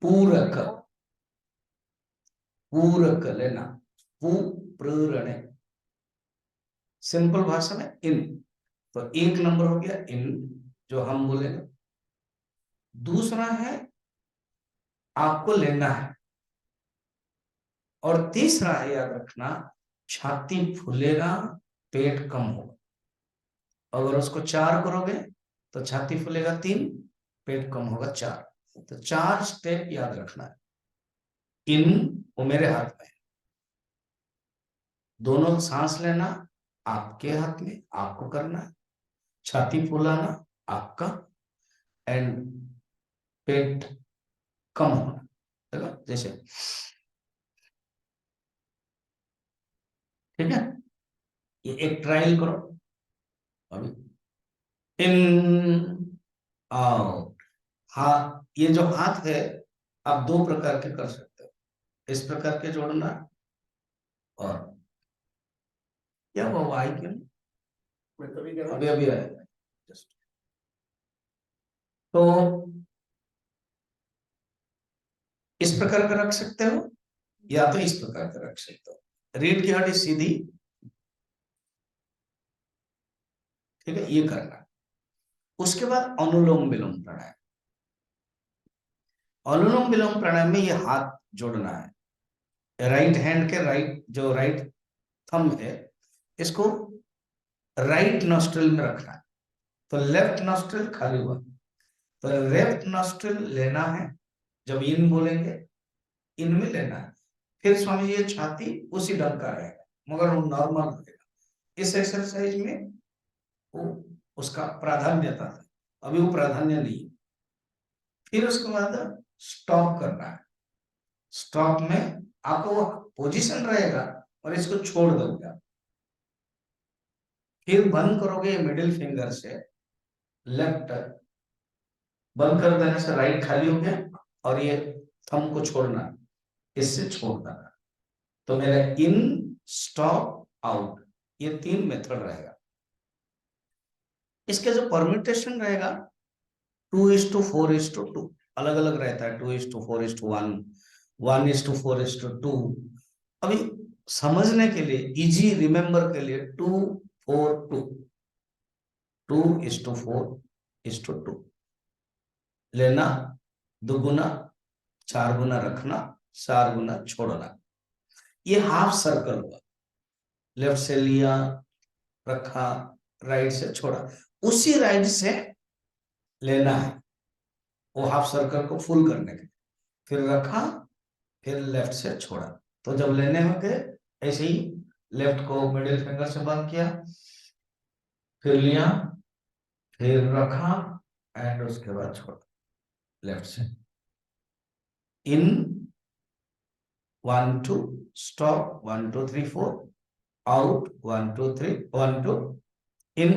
पूरक, पूरक लेना, पूर्ण, सिंपल भाषा में इन। तो एक नंबर हो गया इन, जो हम बोलेंगे। दूसरा है आपको लेना है, और तीसरा है याद रखना, छाती फूलेगा, पेट कम होगा। अगर उसको 4 करोगे तो छाती फूलेगा 3, पेट कम होगा 4। तो 4 स्टेप याद रखना है। इन वो मेरे हाथ में है, दोनों सांस लेना आपके हाथ में, आपको करना है। छाती फुलाना आपका, एंड पेट कम होना। देखो जैसे, ठीक है, ये एक ट्रायल करो अभी। इन, आउट। हाथ, ये जो हाथ है आप 2 प्रकार के कर सकते हो, इस प्रकार के जोड़ना, और क्या हुआ आई क्यों अभी अभी आया जस्ट। तो इस प्रकार का रख सकते हो, या तो इस प्रकार का रख सकते हो। रीढ़ की हड्डी सीधी, ठीक है, ये करना। उसके बाद अनुलोम विलोम प्राणायाम। अनुलोम विलोम प्राणायाम में ये हाथ जोड़ना है, राइट हैंड के राइट, जो राइट थंब है इसको राइट नॉस्ट्रिल में रखना है। तो लेफ्ट नॉस्ट्रिल खाली हुआ, तो लेफ्ट नॉस्ट्रिल लेना है। जब इन बोलेंगे इनमें लेना है। फिर स्वामी जी ये छाती उसी ढंग का रहेगा, मगर वो नॉर्मल रहेगा। इस एक्सरसाइज में वो उसका प्राधान्यता था, अभी वो प्राधान्य नहीं है। फिर उसके बाद स्टॉप करना है। स्टॉप में आपको वो पोजीशन रहेगा और इसको छोड़ दोगे आप। फिर बंद करोगे मिडिल फिंगर से, लेफ्ट बंद कर देने से राइट खाली हो गया, और ये थंब को छोड़ना, इससे छोड़ देना। तो मेरा इन, स्टॉप, आउट, ये 3 मेथड रहेगा। इसके जो परम्यूटेशन रहेगा 2:4:2 अलग अलग रहता है। 2:4:1, 1:4:2। अभी समझने के लिए, इजी रिमेंबर के लिए 2:4:2, 2:4:2 लेना, 2 गुना, 4 गुना रखना, 4 गुना छोड़ना। ये हाफ सर्कल हुआ, लेफ्ट से लिया, रखा, राइट से छोड़ा, उसी राइट से लेना है वो हाफ सर्कल को फुल करने के। फिर रखा, फिर लेफ्ट से छोड़ा। तो जब लेने होंगे ऐसे ही लेफ्ट को मिडिल फिंगर से बंद किया, फिर लिया, फिर रखा, एंड उसके बाद छोड़ा लेफ्ट से। इन 1 2, स्टॉप 1 2 3 4, आउट 1 2 3 1 2, इन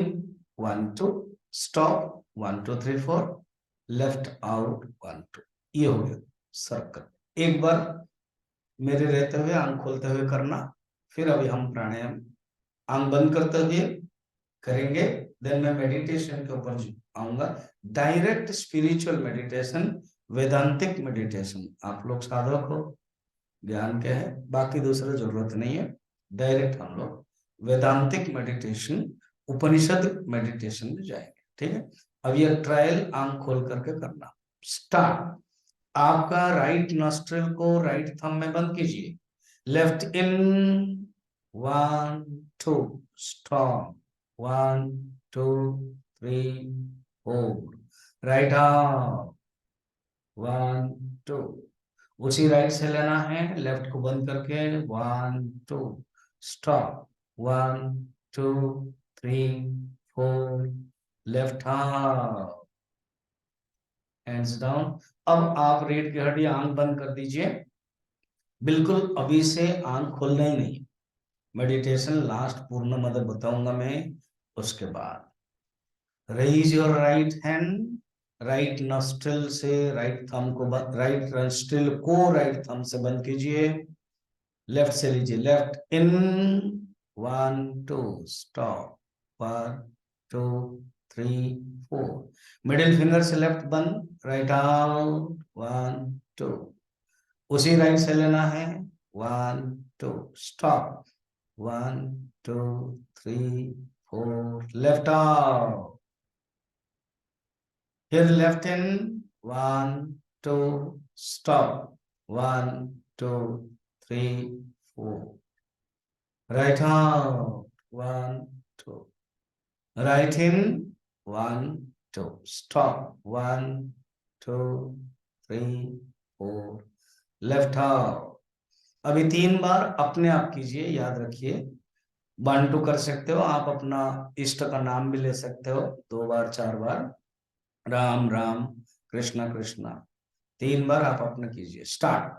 1 2, स्टॉप 1 2 3 4, लेफ्ट आउट 1 2। ये हो गया सर्कल। एक बार मेरे रहते हुए आंख खोलते हुए करना, फिर अभी हम प्राणायाम आंख बंद करते हुए करेंगे। देन मैं मेडिटेशन के ऊपर आऊंगा, डायरेक्ट स्पिरिचुअल मेडिटेशन, वेदांतिक मेडिटेशन। आप लोग साधक हो, ज्ञान के है, बाकी दूसरा जरूरत नहीं है। डायरेक्ट हम लोग वेदांतिक मेडिटेशन, उपनिषद मेडिटेशन में जाएंगे, ठीक है। अब ये ट्रायल आंख खोल करके करना। स्टार्ट। आपका राइट नॉस्ट्रिल को राइट थंब में बंद कीजिए। Left in 1 2, stop 1 2 3 4, right out 1 2। उसी राइट से लेना है, लेफ्ट को बंद करके 1 2, stop 1 2 3 4, left out, hands down. अब आप रीढ़ की हड्डी आंख बंद कर दीजिए, बिल्कुल अभी से आंख खोलना ही नहीं। मेडिटेशन लास्ट पूर्ण मद बताऊंगा मैं, उसके बाद raise your right hand, right nostril से राइट थंब को राइट नॉस्ट्रिल को राइट थंब से बंद कीजिए। लेफ्ट से लीजिए, left in 1 2, stop 1 2 3 4, middle finger से लेफ्ट बंद, राइट आउट 1 टू, उसी राइट से लेना है, 1 2 स्टॉप, 1 2 3 4 लेफ्ट आउट, फिर left in, 1 2 stop, 1 2 3 4 right out, 1 2 right in, 1 2 stop, 1 2 3 4 left out. अभी 3 बार अपने आप कीजिए, याद रखिए। 1 2 कर सकते हो आप, अपना इष्ट का नाम भी ले सकते हो, 2 बार 4 बार, राम राम, कृष्णा कृष्णा। 3 बार आप अपने कीजिए, स्टार्ट।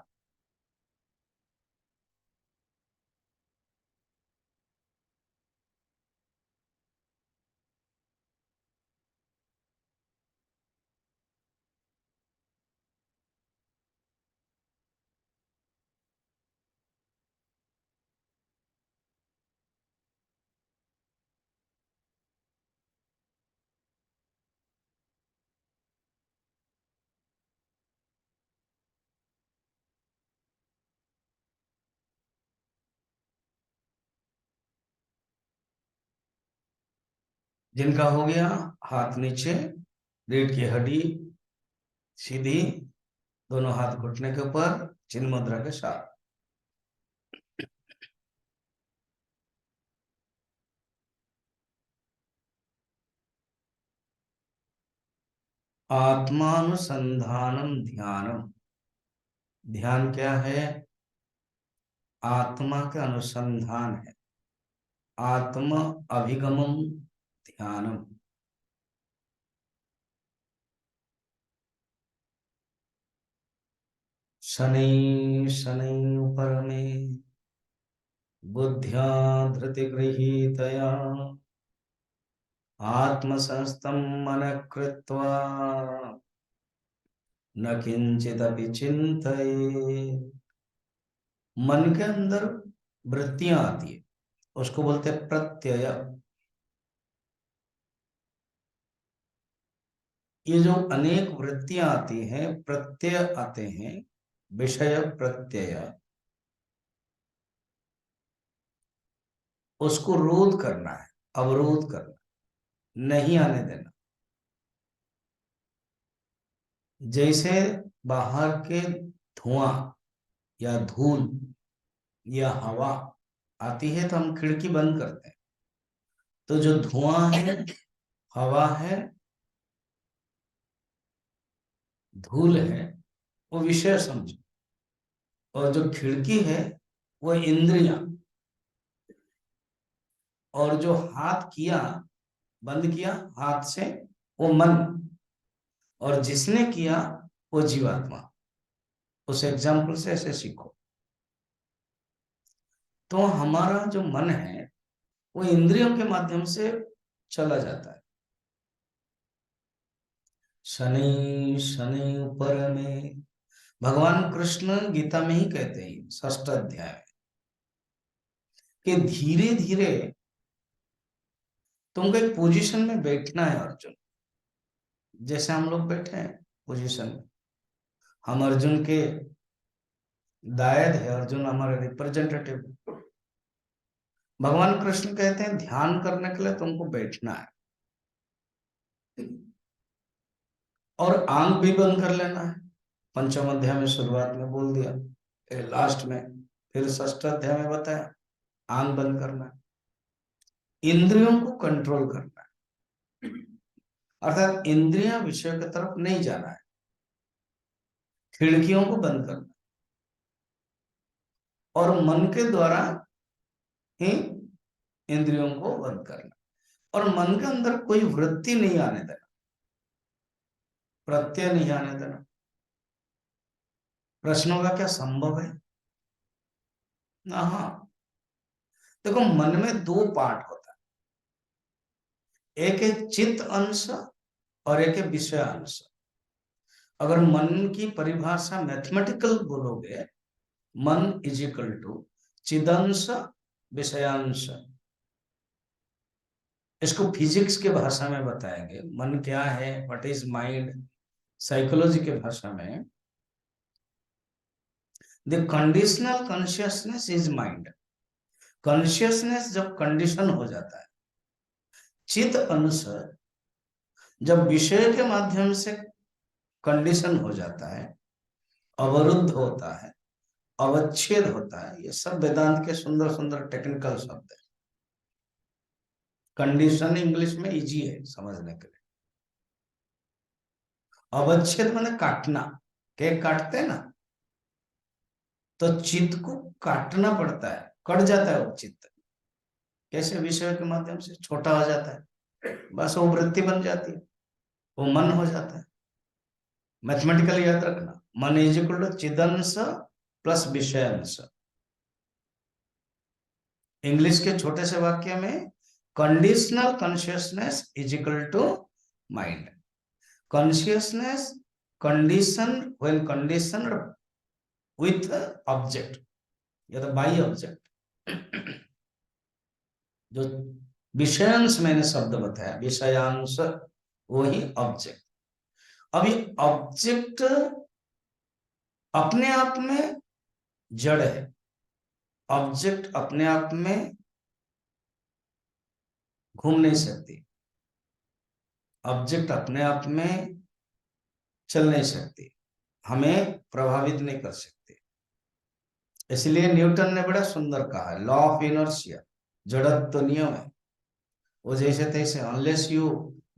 जिनका हो गया, हाथ नीचे, रीढ़ की हड्डी सीधी, दोनों हाथ घुटने के ऊपर, चिन्ह मुद्रा के साथ। आत्मानुसंधानम ध्यानम, ध्यान क्या है? आत्मा के अनुसंधान है, आत्म अभिगमम ध्यानम। शनै शनै परमे बुद्ध्या धृतिगृहीतया आत्मसंस्थं मनः कृत्वा न किंचिदपि चिंतये। मन के अंदर वृत्तियां आती है, उसको बोलते हैं प्रत्यय। ये जो अनेक वृत्तियां आती हैं, प्रत्यय आते हैं, विषय प्रत्यय, उसको रोध करना है, अवरोध करना, नहीं आने देना। जैसे बाहर के धुआं या धूल या हवा आती है तो हम खिड़की बंद करते हैं, तो जो धुआं है, हवा है, धूल है, वो विषय समझो। और जो खिड़की है वो इंद्रियां, और जो हाथ किया, बंद किया हाथ से, वो मन, और जिसने किया वो जीवात्मा। उस एग्जाम्पल से ऐसे सीखो। तो हमारा जो मन है वो इंद्रियों के माध्यम से चला जाता है। शनि शनि ऊपर में, भगवान कृष्ण गीता में ही कहते हैं 6ठ अध्याय में, कि धीरे धीरे तुमको एक पोजीशन में बैठना है अर्जुन। जैसे हम लोग बैठे हैं पोजीशन में, हम अर्जुन के दायद है, अर्जुन हमारे रिप्रेजेंटेटिव। भगवान कृष्ण कहते हैं ध्यान करने के लिए तुमको बैठना है, और आंख भी बंद कर लेना है। 5म अध्याय में शुरुआत में बोल दिया, लास्ट में फिर 6ठ अध्याय में बताया, आंख बंद करना है, इंद्रियों को कंट्रोल करना है, अर्थात इंद्रियां विषय की तरफ नहीं जाना है, खिड़कियों को बंद करना है, और मन के द्वारा ही इंद्रियों को बंद करना, और मन के अंदर कोई वृत्ति नहीं आने देना, प्रत्यय नहीं आने देना। प्रश्नों का क्या संभव है? हाँ, देखो मन में 2 पार्ट होता है, एक है चित्त अंश और एक है विषय अंश। अगर मन की परिभाषा मैथमेटिकल बोलोगे, मन इज इक्वल टू चिदंश विषयांश। इसको फिजिक्स के भाषा में बताएंगे, मन क्या है, व्हाट इज माइंड, साइकोलॉजी के भाषा में the conditional consciousness is mind. Consciousness जब कंडीशन हो जाता है, चित्त अनुसार जब विषय के माध्यम से कंडीशन हो जाता है, अवरुद्ध होता है, अवच्छेद होता है, ये सब वेदांत के सुंदर सुंदर टेक्निकल शब्द है। कंडीशन इंग्लिश में इजी है समझने के लिए। अवच्छेद माने काटना, केक काटते हैं ना, तो चित्त को काटना पड़ता है, कट जाता है वो चित्त। कैसे? विषय के माध्यम से छोटा हो जाता है, बस वो वृत्ति बन जाती है, वो मन हो जाता है। मैथमेटिकली याद रखना, मन इज इक्वल टू चिदंश प्लस विषयांश। इंग्लिश के छोटे से वाक्य में conditional consciousness is equal to mind. Consciousness condition when conditioned with object या तो बाई ऑब्जेक्ट। जो विषयांश मैंने शब्द बताया, विषयांश वही ऑब्जेक्ट। अभी ऑब्जेक्ट अपने आप में जड़ है, ऑब्जेक्ट अपने आप में घूम नहीं सकती, ऑब्जेक्ट अपने आप में चल नहीं सकती, हमें प्रभावित नहीं कर सकती। इसलिए न्यूटन ने बड़ा सुंदर कहा, लॉ ऑफ इनर्शिया, जड़त्व नियम है, वो जैसे तैसे, unless you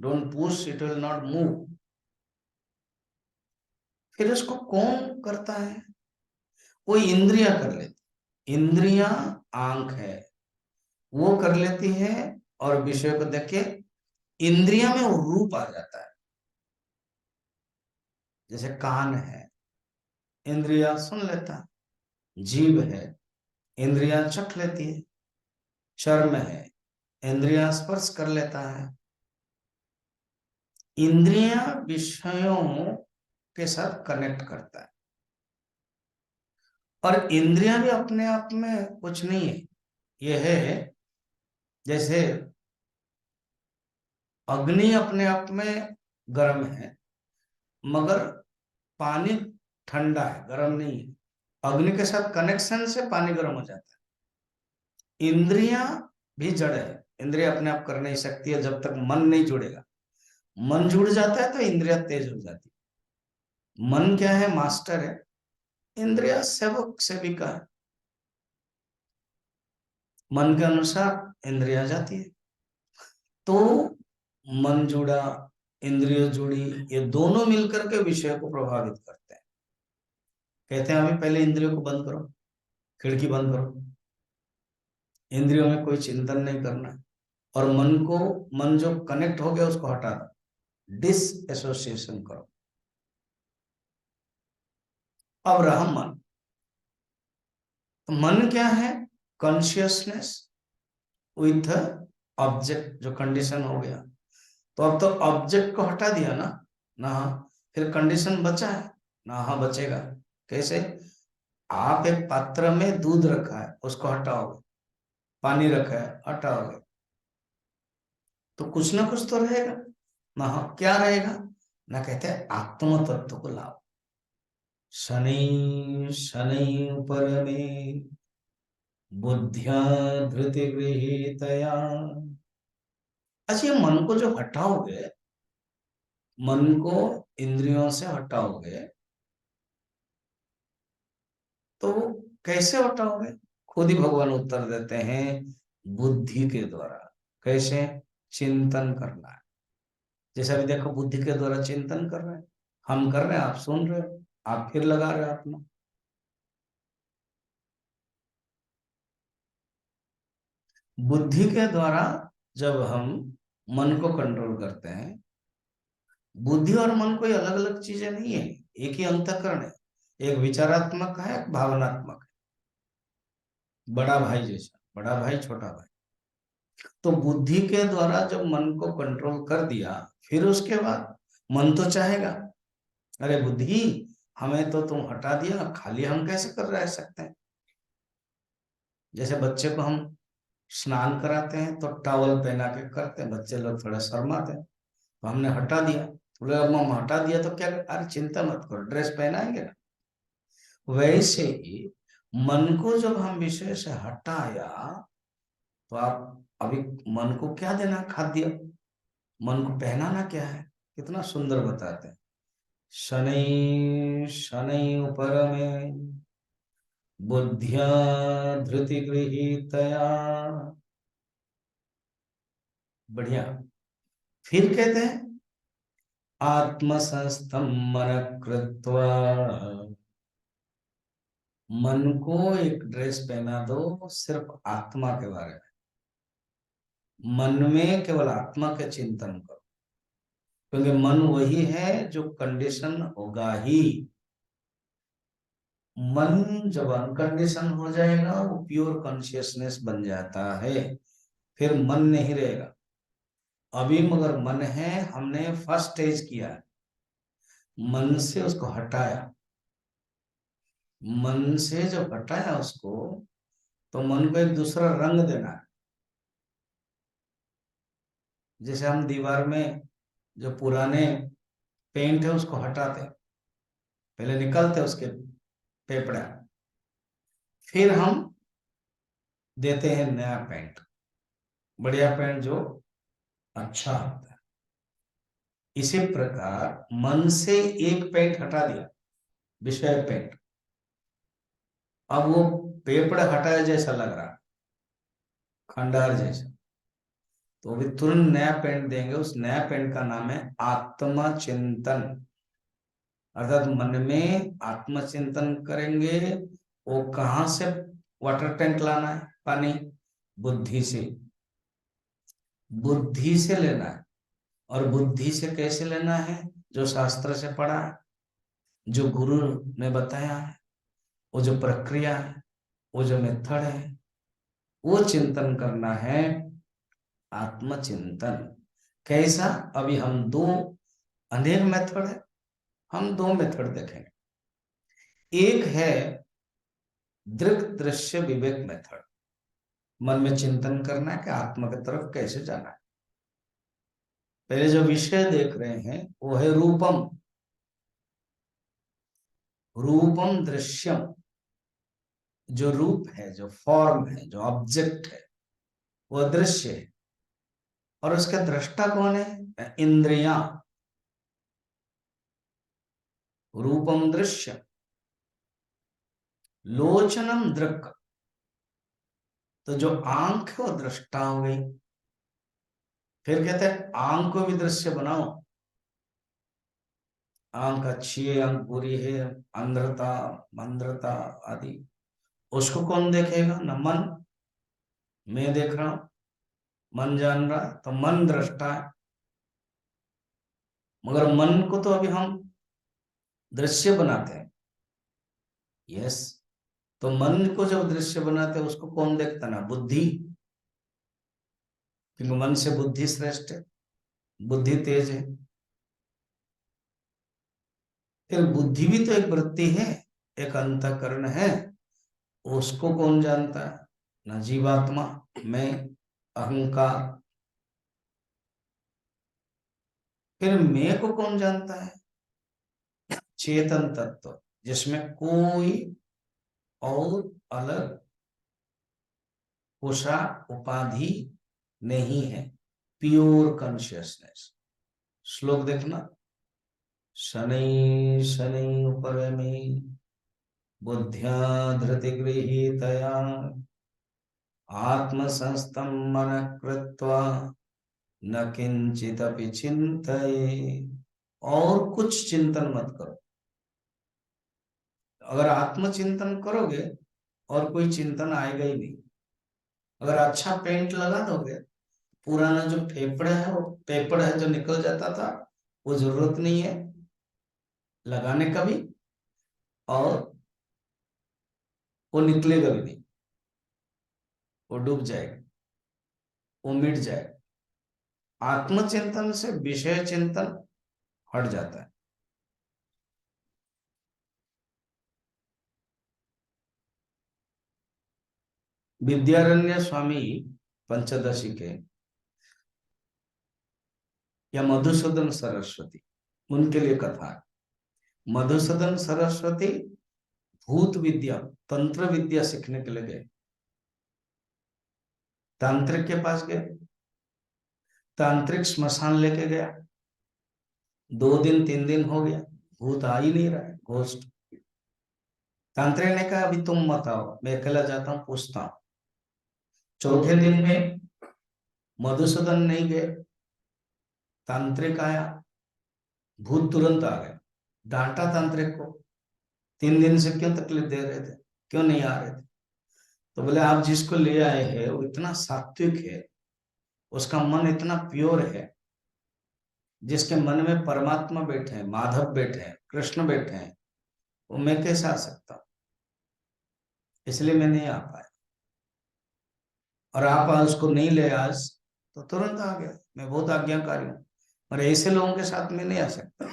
don't push it will not move. फिर उसको कौन करता है? वो इंद्रियां कर लेती। इंद्रियां आंख है, वो कर लेती है, और विषय को देख के इंद्रिया में वो रूप आ जाता है। जैसे कान है, इंद्रिया सुन लेता है। जीभ है, इंद्रिया चख लेती है। चर्म है, इंद्रिया स्पर्श कर लेता है। इंद्रिया विषयों के साथ कनेक्ट करता है, और इंद्रिया भी अपने आप में कुछ नहीं है। यह है जैसे अग्नि अपने आप में गर्म है, मगर पानी ठंडा है, गर्म नहीं है। अग्नि के साथ कनेक्शन से पानी गर्म हो जाता है। इंद्रियां भी जड़ है, इंद्रिया अपने आप कर नहीं सकती है जब तक मन नहीं जुड़ेगा। मन जुड़ जाता है तो इंद्रिया तेज हो जाती है। मन क्या है? मास्टर है, इंद्रिया सेवक सेविका है। मन के अनुसार इंद्रिया जाती है। तो मन जुड़ा, इंद्रिय जुड़ी, ये दोनों मिलकर के विषय को प्रभावित करते हैं। कहते हैं अभी पहले इंद्रियों को बंद करो, खिड़की बंद करो, इंद्रियों में कोई चिंतन नहीं करना है, और मन जो कनेक्ट हो गया उसको हटा दो, डिस एसोसिएशन करो। अब रहा मन। तो मन क्या है? कॉन्शियसनेस विथ ऑब्जेक्ट, जो कंडीशन हो गया। तो अब तो ऑब्जेक्ट को हटा दिया ना, ना फिर कंडीशन बचा है ना, हाँ बचेगा। कैसे? आप एक पात्र में दूध रखा है, उसको हटाओगे, पानी रखा है, हटाओगे, तो कुछ ना कुछ तो रहेगा ना, हाँ क्या रहेगा ना? कहते हैं आत्म तत्व को लाओ। शनि शनि पर में बुद्धिया धृति गृहीतया। अच्छा, ये मन को जो हटाओगे, मन को इंद्रियों से हटाओगे, तो कैसे हटाओगे? खुद ही भगवान उत्तर देते हैं, बुद्धि के द्वारा। कैसे? चिंतन करना है। जैसे अभी देखो, बुद्धि के द्वारा चिंतन कर रहे हैं, हम कर रहे हैं, आप सुन रहे हो, आप फिर लगा रहे हो अपना। बुद्धि के द्वारा जब हम मन को कंट्रोल करते हैं, बुद्धि और मन कोई अलग अलग चीजें नहीं है, एक ही अंतःकरण है। एक विचारात्मक है, एक भावनात्मक है, बड़ा भाई जैसा, बड़ा भाई छोटा भाई। तो बुद्धि के द्वारा जब मन को कंट्रोल कर दिया, फिर उसके बाद मन तो चाहेगा, अरे बुद्धि, हमें तो तुम हटा दिया, खाली हम कैसे कर रह सकते हैं? जैसे बच्चे को हम स्नान कराते हैं तो टॉवल पहना के करते हैं, बच्चे लोग थोड़ा शर्माते हैं, तो हमने हटा दिया, बोले अब हम हटा दिया तो क्या? अरे चिंता मत करो, ड्रेस पहनाएंगे ना। वैसे ही मन को जब हम विषय से हटाया, तो आप अभी मन को क्या देना, खाद्य। मन को पहनाना क्या है, कितना सुंदर बताते हैं। शनै शनै उपरमे बुद्धिया धृति गृहीतया। बढ़िया। फिर कहते हैं आत्मसंस्थम मन कृत्वा। मन को एक ड्रेस पहना दो सिर्फ आत्मा के बारे में। मन में केवल आत्मा के चिंतन करो, क्योंकि मन वही है जो कंडीशन होगा ही। मन जब अनकंडीशन हो जाएगा वो प्योर कॉन्शियसनेस बन जाता है, फिर मन नहीं रहेगा। अभी मगर मन है, हमने फर्स्ट स्टेज किया है, मन से उसको हटाया। मन से जब हटाया उसको, तो मन को एक दूसरा रंग देना है। जैसे हम दीवार में जो पुराने पेंट है उसको हटाते, पहले निकलते उसके पेपड़ा, फिर हम देते हैं नया पेंट, बढ़िया पेंट जो अच्छा होता है। इसी प्रकार मन से एक पेंट हटा दिया, विषय पेंट। अब वो पेपड़ा हटाया जैसा लग रहा, खंडहर जैसा, तो अभी तुरंत नया पेंट देंगे। उस नया पेंट का नाम है आत्मचिंतन। अर्थात मन में आत्मचिंतन करेंगे। वो कहां से वाटर टैंक लाना है, पानी, बुद्धि से। बुद्धि से लेना है। और बुद्धि से कैसे लेना है, जो शास्त्र से पढ़ा है, जो गुरु ने बताया है, वो जो प्रक्रिया है, वो जो मेथड है, वो चिंतन करना है। आत्मचिंतन कैसा, अभी हम दो, अनेक मेथड है, हम दो मेथड देखेंगे। एक है दृक दृश्य विवेक मेथड। मन में चिंतन करना है कि आत्मा की तरफ कैसे जाना है। पहले जो विषय देख रहे हैं वो है रूपम। रूपम दृश्यम, जो रूप है, जो फॉर्म है, जो ऑब्जेक्ट है, वो दृश्य है। और उसका दृष्टा कौन है, इंद्रियां। रूपम दृश्य, लोचनम दृक, तो जो आंख है वो दृष्टा हो गई। फिर कहते हैं आंख को भी दृश्य बनाओ। आंख अच्छी है, आंख बुरी है, अंधता मंद्रता आदि, उसको कौन देखेगा, न मन। मैं देख रहा हूं, मन जान रहा, तो मन दृष्टा है। मगर मन को तो अभी हम दृश्य बनाते हैं। यस। तो मन को जब दृश्य बनाते हैं उसको कौन देखता, ना बुद्धि, क्योंकि मन से बुद्धि श्रेष्ठ है, बुद्धि तेज है। फिर बुद्धि भी तो एक वृत्ति है, एक अंतःकरण है, उसको कौन जानता है, ना जीवात्मा, मैं, अहंकार। फिर मैं को कौन जानता है, चेतन तत्व, जिसमें कोई और अलग कोशा उपाधि नहीं है, प्योर कॉन्शियसनेस। श्लोक देखना, शनै शनै उपरमे बुद्ध्या धृति गृहीतया आत्मसंस्थं मनः कृत्वा न किंचिदपि चिंतये। और कुछ चिंतन मत करो। अगर आत्मचिंतन करोगे और कोई चिंतन आएगा ही नहीं। अगर अच्छा पेंट लगा दोगे, पुराना जो फेफड़ा है, वो पेपर है जो निकल जाता था, वो जरूरत नहीं है लगाने का भी, और वो निकलेगा भी नहीं, वो डूब जाएगा, वो मिट जाएगा। आत्मचिंतन से विषय चिंतन हट जाता है। विद्यारण्य स्वामी पंचदशी के, या मधुसूदन सरस्वती, उनके लिए कथा है। मधुसूदन सरस्वती भूत विद्या, तंत्र विद्या सीखने के लिए गए। तांत्रिक के पास गए, तांत्रिक स्मशान लेके गया, 2 दिन 3 दिन हो गया, भूत आ ही नहीं रहा है, घोस्ट। तांत्रिक ने कहा अभी तुम मत आओ, मैं अकेला जाता हूं, पूछता हूं। चौथे दिन में मधुसूदन नहीं गए, तांत्रिक आया, भूत तुरंत आ गया। डांटा तांत्रिक को, 3 दिन से क्यों तकलीफ दे रहे थे, क्यों नहीं आ रहे थे? तो बोले आप जिसको ले आए हैं वो इतना सात्विक है, उसका मन इतना प्योर है, जिसके मन में परमात्मा बैठे हैं, माधव बैठे हैं, कृष्ण बैठे हैं, वो मैं कैसे आ सकता हूं? इसलिए मैं नहीं आ पाया। और आप उसको नहीं ले आज तो तुरंत आ गया। मैं बहुत आज्ञाकारी हूँ, और ऐसे लोगों के साथ में नहीं आ सकता।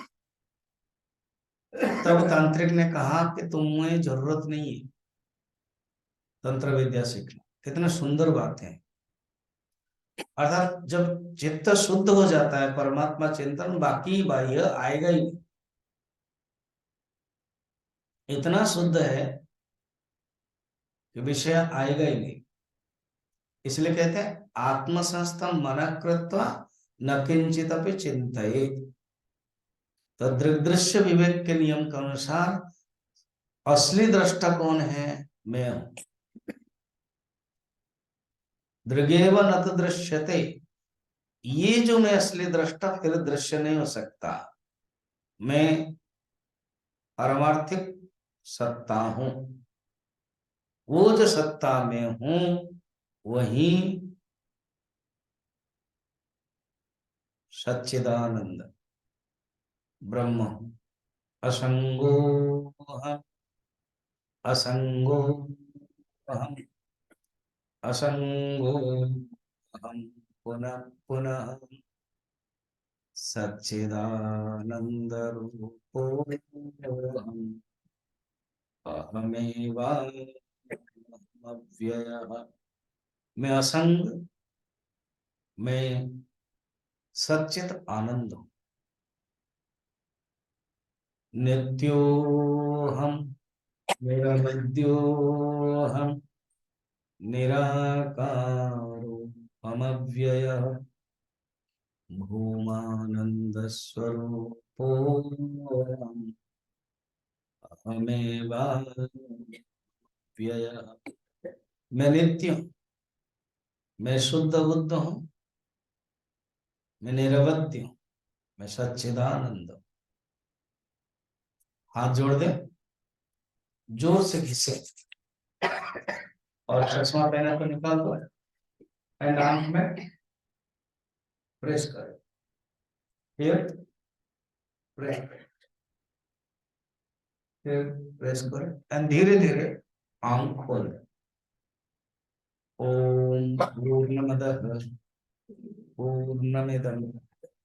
तब तांत्रिक ने कहा कि तुम्हें जरूरत नहीं है तंत्र विद्या सीखना। कितने सुंदर बात है। अर्थात जब चित्त शुद्ध हो जाता है, परमात्मा चिंतन, बाकी बाह्य आएगा ही नहीं। इतना शुद्ध है कि विषय आएगा ही नहीं। इसलिए कहते हैं आत्मसंस्थम मन कृत्वा न किंचित अपि चिंतयेत्। तो दृग्दृश्य विवेक के नियम के अनुसार असली दृष्टा कौन है? मैं हूं। दृगेव न तो दृश्यते, ये जो मैं असली दृष्टा फिर दृश्य नहीं हो सकता। मैं पारमार्थिक सत्ता हूं। वो जो सत्ता में हूं वही सच्चिदानंद ब्रह्म हूं। असंगो हम, असंगो हम, असंगो हम, पुनः पुनः सच्चिदानंद रूपो हम, अहमेवाव्ययः। मैं असंग, मैं सच्चित आनंद हूं। नित्योहम, मेरा नित्योहम, निराकारो अमव्ययः, भूमानंद स्वरूपोऽहम्, अहमेवाव्ययः। मैं नित्य हूं, मैं शुद्ध बुद्ध हूं, मैं निरवध्य हूं, मैं सच्चिदानंद हूं। हाथ जोड़ दे, जोर से घिसे, और चश्मा पहना तो निकाल दो, एंड आंख में प्रेस करें, फिर प्रेस करें, फिर प्रेस करें, एंड धीरे धीरे आंख खोल। ओम पूर्णमदः पूर्णमिदं